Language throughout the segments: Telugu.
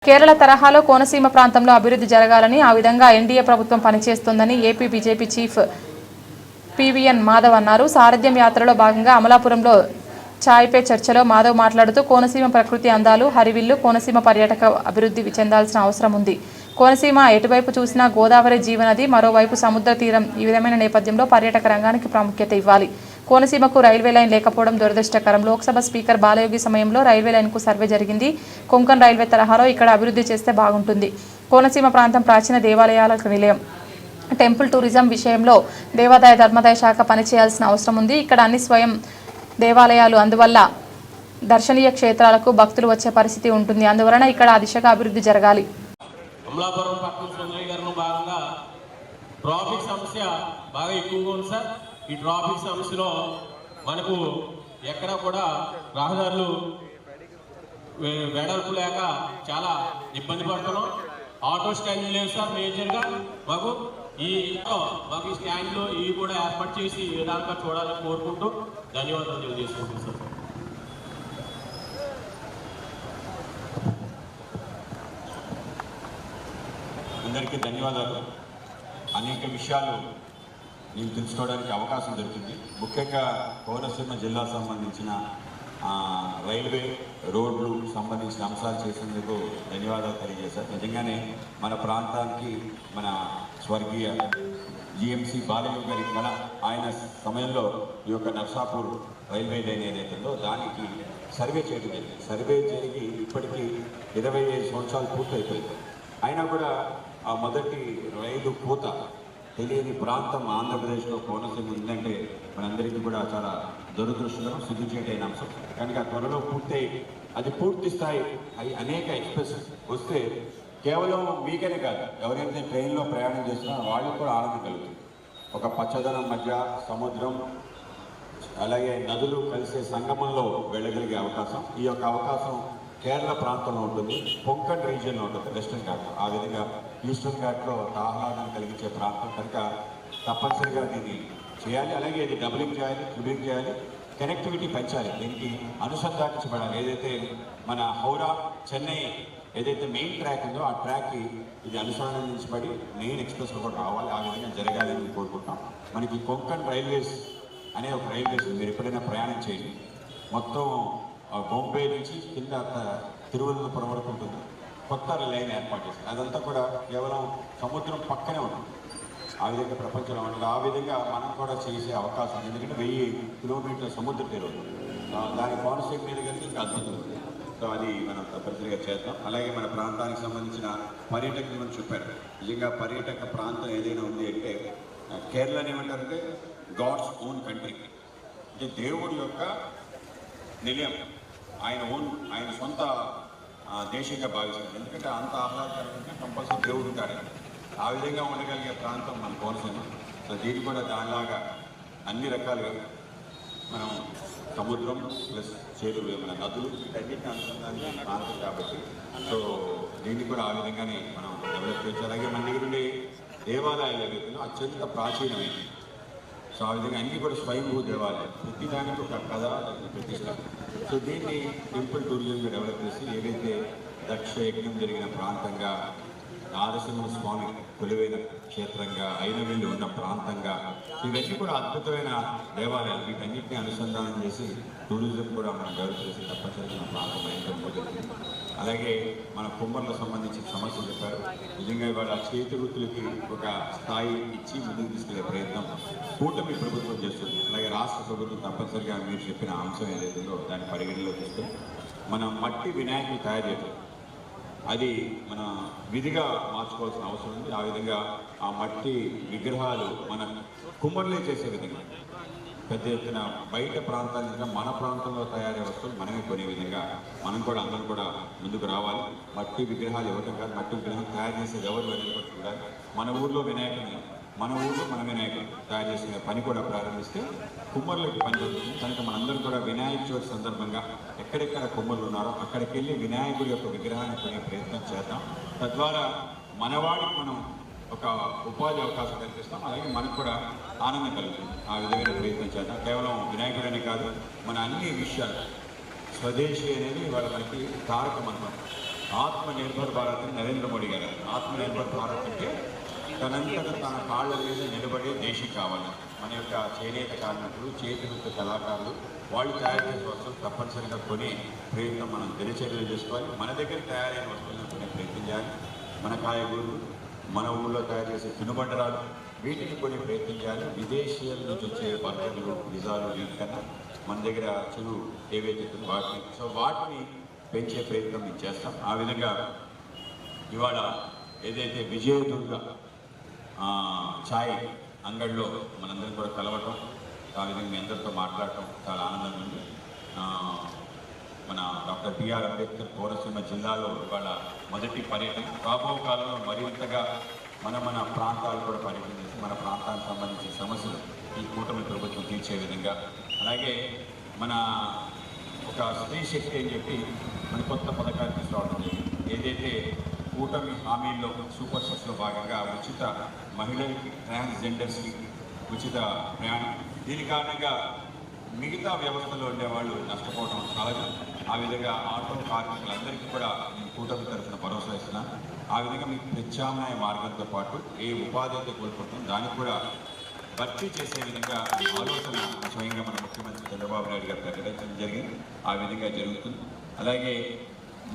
కేరళ తరహాలో కోనసీమ ప్రాంతంలో అభివృద్ధి జరగాలని ఆ విధంగా ఎన్డీఏ ప్రభుత్వం పనిచేస్తుందని AP BJP chief PVN Madhav అన్నారు. సారథ్యం యాత్రలో భాగంగా అమలాపురంలో చాయ్ పే చర్చలో మాధవ్ మాట్లాడుతూ కోనసీమ ప్రకృతి అందాలు, హరివిల్లు, కోనసీమ పర్యాటక అభివృద్ధి చెందాల్సిన అవసరం ఉంది. కోనసీమ ఎటువైపు చూసినా గోదావరి జీవనది, మరోవైపు సముద్ర తీరం. ఈ విధమైన నేపథ్యంలో పర్యాటక రంగానికి ప్రాముఖ్యత ఇవ్వాలి. కోనసీమకు రైల్వే లైన్ లేకపోవడం దురదృష్టకరం. లోక్సభ స్పీకర్ బాలయోగి సమయంలో రైల్వే లైన్కు సర్వే జరిగింది. కొంకన్ రైల్వే తరహాలో ఇక్కడ అభివృద్ధి చేస్తే బాగుంటుంది. కోనసీమ ప్రాంతం ప్రాచీన దేవాలయాలకు నిలయం. టెంపుల్ టూరిజం విషయంలో దేవాదాయ ధర్మాదాయ శాఖ పనిచేయాల్సిన అవసరం ఉంది. ఇక్కడ అన్ని స్వయం దేవాలయాలు, అందువల్ల దర్శనీయ క్షేత్రాలకు భక్తులు వచ్చే పరిస్థితి ఉంటుంది. అందువలన ఇక్కడ ఆ దిశగా అభివృద్ధి జరగాలి. అమలాపురం పట్టణ సుందరీకరణ భాగంగా ట్రాఫిక్ సమస్య బాగా ఎక్కువగా ఉంది సార్. ఈ ట్రాఫిక్ సమస్యలో మనకు ఎక్కడ కూడా రహదారులు వెడల్పు లేక చాలా ఇబ్బంది పడుతున్నాం. ఆటో స్టాండ్లు లేవు సార్. మేజర్గా మాకు ఈ స్టాండ్లు ఇవి కూడా ఏర్పాటు చేసి ఏ విధంగా చూడాలని కోరుకుంటూ ధన్యవాదాలు తెలియజేసుకుంటున్నాం సార్. అందరికీ ధన్యవాదాలు. అనేక విషయాలు నేను తెలుసుకోవడానికి అవకాశం దొరికింది. ముఖ్యంగా కోనసీమ జిల్లా సంబంధించిన రైల్వే రోడ్లు సంబంధించిన అంశాలు చేసేందుకు ధన్యవాదాలు తెలియజేశారు. నిజంగానే మన ప్రాంతానికి మన స్వర్గీయ జిఎంసి బాలయ్య గారి ఆయన సమయంలో ఈ యొక్క నర్సాపూర్ రైల్వే లైన్ ఏదైతుందో దానికి సర్వే చేయడం జరిగింది. సర్వే జరిగి ఇప్పటికీ 25 సంవత్సరాలు పూర్తయిపోయింది. అయినా కూడా ఆ మొదటి రైలు పూత తెలియని ప్రాంతం ఆంధ్రప్రదేశ్లో కోనసీమ ఉందంటే మనందరికీ కూడా చాలా దురదృష్టకరం, సిగ్గుచేటైన అంశం. కనుక త్వరలో పూర్తయి అది పూర్తి స్థాయి అనేక ఎక్స్ప్రెస్ వస్తే కేవలం మీకనే కాదు, ఎవరైతే ట్రైన్లో ప్రయాణం చేస్తున్నారో వాళ్ళకి కూడా ఆనందం కలుగుతుంది. ఒక పచ్చదనం మధ్య సముద్రం అలాగే నదులు కలిసే సంగమంలో వెళ్ళగలిగే అవకాశం, ఈ యొక్క అవకాశం కేరళ ప్రాంతంలో ఉంటుంది. కొంకణ్ రీజియన్లో ఉంటుంది, వెస్టర్న్ ఘాట్. ఆ విధంగా ఈస్టర్న్ ఘాట్లో ఆహ్లాదం కలిగించే ప్రాంతం కనుక తప్పనిసరిగా దీన్ని చేయాలి. అలాగే ఇది డబులింగ్ చేయాలి, ట్రిబులింగ్ చేయాలి, కనెక్టివిటీ పెంచాలి, దీనికి అనుసంధానించబడాలి. ఏదైతే మన హౌరా చెన్నై ఏదైతే మెయిన్ ట్రాక్ ఉందో ఆ ట్రాక్కి ఇది అనుసంధానించబడి మెయిన్ ఎక్స్ప్రెస్లో కూడా రావాలి. ఆ విధంగా జరగాలని కోరుకుంటాం. మనకి కొంకణ్ రైల్వేస్ అనే ఒక రైల్వేస్ మీరు ఎప్పుడైనా ప్రయాణం చేయండి, మొత్తం బొంబే నుంచి కింద తిరువనంతపురం వరకు ఉంటుంది. కొత్త లైన్ ఏర్పాటు చేస్తారు. అదంతా కూడా కేవలం సముద్రం పక్కనే ఉంటుంది. ఆ విధంగా ప్రపంచంలో ఉంటుంది. ఆ విధంగా మనం కూడా చేసే అవకాశం, ఎందుకంటే 1000 కిలోమీటర్ల సముద్ర తీరం దాని కోనసీమ మీద కలిసి ఇంకా అద్భుతం ఉంది. సో అది మనం తప్పనిసరిగా చేద్దాం. అలాగే మన ప్రాంతానికి సంబంధించిన పర్యాటకులు మనం చెప్పారు. నిజంగా పర్యాటక ప్రాంతం ఏదైనా ఉంది అంటే కేరళని ఏమంటారంటే గాడ్స్ ఓన్ కంట్రీ, అంటే దేవుడి యొక్క నిలయం, ఆయన సొంత దేశంగా భావిస్తారు. ఎందుకంటే అంత ఆహ్లాదకరంగా కంపల్సరీ దేవుడు ఉంటాడు. ఆ విధంగా ఉండగలిగే ప్రాంతం మన కోనసీమ. సో దీన్ని కూడా దానిలాగా అన్ని రకాలుగా మనం సముద్రం ప్లస్ చేరువు మన నదులు వీటన్నిటిని అనుసంధానించిన ప్రాంతం కాబట్టి సో దీన్ని కూడా ఆ విధంగానే మనం డెవలప్ చేయొచ్చు. అలాగే మన దగ్గర ఉండే దేవాలయాలు ఏవైతే అత్యంత ప్రాచీనమైనవి. సో ఆ విధంగా అన్నీ కూడా స్వయంభూ దేవాలయాలు, ప్రతి దానికి ఒక కథ ప్రతిష్ట. సో దీన్ని టెంపుల్ టూరిజంగా డెవలప్ చేసి ఏదైతే దక్ష యజ్ఞం జరిగిన ప్రాంతంగా, నారసింహ స్వామి కొలువైన క్షేత్రంగా, ఐనవేలు ఉన్న ప్రాంతంగా, ఇవన్నీ కూడా అద్భుతమైన దేవాలయాలు. వీటన్నిటిని అనుసంధానం చేసి టూరిజం కూడా మనం డెవలప్ చేసి తప్పనిసరిగా ప్రాంతం అయిన. అలాగే మన కుమ్మర్లకు సంబంధించిన సమస్యలు చెప్పారు. నిజంగా ఇవాళ చేతి వృత్తులకి ఒక స్థాయి ఇచ్చి ముందుకు తీసుకెళ్లే ప్రయత్నం కూటమి ప్రభుత్వం చేస్తుంది. అలాగే రాష్ట్ర ప్రభుత్వం తప్పనిసరిగా మీరు చెప్పిన అంశం ఏదైతుందో దాన్ని పరిగణలో తీసుకొని మన మట్టి వినాయకులు తయారు చేయడం అది మన విధిగా మార్చుకోవాల్సిన అవసరం ఉంది. ఆ విధంగా ఆ మట్టి విగ్రహాలు మన కుమ్మర్లే చేసే విధంగా పెద్ద ఎత్తున బయట ప్రాంతాల నుంచి మన ప్రాంతంలో తయారయ్యే వస్తువులు మనమే కొనే విధంగా మనం కూడా అందరం కూడా ముందుకు రావాలి. మట్టి విగ్రహాలు ఇవ్వటం కాదు, మట్టి విగ్రహం తయారు చేసేది ఎవరు అనేది కూడా చూడాలి. మన ఊళ్ళో వినాయకుని, మన ఊళ్ళో మన వినాయకుడు తయారు చేసే పని కూడా ప్రారంభిస్తే కుమ్మర్లకు పని జరుగుతుంది. కనుక మనందరం కూడా వినాయక చవితి సందర్భంగా ఎక్కడెక్కడ కుమ్మర్లు ఉన్నారో అక్కడికి వెళ్ళి వినాయకుడి యొక్క విగ్రహాన్ని కొనే ప్రయత్నం చేద్దాం. తద్వారా మనవాడికి మనం ఒక ఉపాధి అవకాశం కల్పిస్తాం. అలాగే మనకు కూడా ఆనందం కలుగుతుంది. ఆ విధమైన ప్రయత్నం చేద్దాం. కేవలం వినాయకుడనే కాదు, మన అన్ని విషయాలు స్వదేశీ అనేది వాళ్ళ మనకి తారక మంత్రం. ఆత్మనిర్భర్ భారత్ అని నరేంద్ర మోడీ గారు. ఆత్మనిర్భర్ భారత్ అంటే తనంతట తన కాళ్ళ మీద నిలబడే దేశం కావాలి. మన యొక్క చేనేత కార్మికులు, చేతివృత్తి కళాకారులు వాళ్ళు తయారు చేసే వస్తువులు తప్పనిసరిగా కొనే ప్రయత్నం మనం దినచర్యలు చేసుకోవాలి. మన దగ్గర తయారైన వస్తువులను కొనే ప్రయత్నం చేయాలి. మన కాయగూరలు, మన ఊళ్ళో తయారు చేసే తినుబండరాలు వీటిని కొనే ప్రయత్నం చేయాలి. విదేశీయుల నుంచి వచ్చే బర్గర్లు, పిజ్జాలు వీటికన్నా మన దగ్గర చెరువు ఏవైతే వాటిని పెంచే ప్రయత్నం మేము చేస్తాం. ఆ విధంగా ఇవాళ ఏదైతే విజయదుర్గ ఛాయ్ అంగడిలో మనందరం కూడా కలవటం, ఆ విధంగా మీ అందరితో మాట్లాడటం చాలా ఆనందంగా ఉంది. మన డాక్టర్ బిఆర్ అంబేద్కర్ కోనసీమ జిల్లాలో ఇవాళ మొదటి పర్యటన. రాబో కాలంలో మరింతగా మన ప్రాంతాలు కూడా పర్యటన చేసి మన ప్రాంతానికి సంబంధించిన సమస్యలు ఈ కూటమి ప్రభుత్వం తీర్చే విధంగా, అలాగే మన ఒక స్త్రీ శక్తి అని చెప్పి మన కొత్త పథకాన్ని తీసుకురావడం జరిగింది. ఏదైతే కూటమి హామీల్లో సూపర్ సిక్స్లో భాగంగా ఉచిత మహిళలకి, ట్రాన్స్జెండర్స్కి ఉచిత ప్రయాణం. దీని కారణంగా మిగతా వ్యవస్థలో ఉండేవాళ్ళు నష్టపోవడం సహజం. ఆ విధంగా ఆటో కార్మికులందరికీ కూడా నేను కూటమి తరఫున భరోసా ఇస్తున్నాను. ఆ విధంగా మీకు ప్రత్యామ్నాయ మార్గంతో పాటు ఏ ఉపాధి అయితే కోల్పోతుందో దానికి కూడా భర్తీ చేసే విధంగా ఆలోచన స్వయంగా మన ముఖ్యమంత్రి చంద్రబాబు నాయుడు గారు ప్రకటించడం జరిగింది. ఆ విధంగా జరుగుతుంది. అలాగే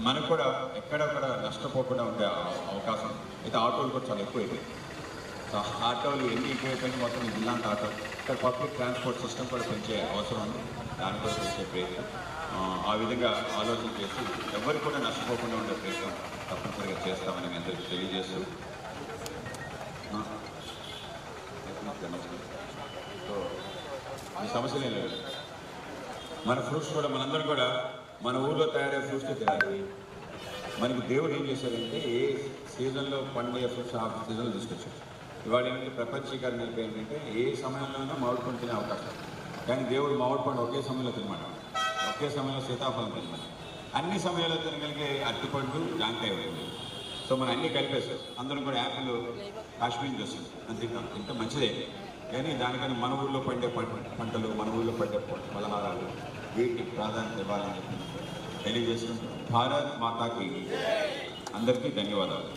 మనకు కూడా ఎక్కడొక్కడ నష్టపోకుండా ఉండే అవకాశం అయితే ఆటోలు కూడా చాలా ఎక్కువైపోయింది. ఆటోలు ఎన్ని ఎక్కువైపోయింది మొత్తం ఈ జిల్లా ఆటో. ఇక్కడ పబ్లిక్ ట్రాన్స్పోర్ట్ సిస్టమ్ కూడా పెంచే అవసరం ఉంది. దాని కూడా పెంచే ప్రయత్నం ఆ విధంగా ఆలోచన చేసి ఎవరు కూడా నష్టపోకుండా ఉండే ప్రయత్నం తప్పనిసరిగా చేస్తామని మీ అందరికీ తెలియజేస్తూ ఈ సమస్యలే లేదు. మన ఫ్రూట్స్ కూడా మనందరం కూడా మన ఊళ్ళో తయారయ్యే ఫ్రూట్స్ తినాలి. మనకి దేవుడు ఏం చేశారంటే ఏ సీజన్లో పండే ఫ్రూట్స్ ఆ సీజన్లో తీసుకొచ్చారు. ఇవాళ ఏమంటే ప్రపంచీకరణ ఏంటంటే ఏ సమయంలోనైనా మామిడి పండు తినే అవకాశం, కానీ దేవుడు మామిడి పండు ఒకే సమయంలో తినమాట, ఒకే సమయంలో సీతాఫలం తినమాట, అన్ని సమయాల్లో తినగలిగే అరటిపండు, జాంకాయ ఉంది. సో మనం అన్నీ కలిపేస్తాం. అందరం కూడా యాపిల్ కాశ్మీర్ చేస్తుంది అంతే, ఇంత మంచిదే. కానీ దానికన్నా మన ఊళ్ళో పండే పంటలు, మన ఊళ్ళో పండే పలహారాలు వీటికి ప్రాధాన్యత ఇవ్వాలని చెప్పి తెలియజేసుకుంటాం. భారత్ మాతాకి అందరికీ ధన్యవాదాలు.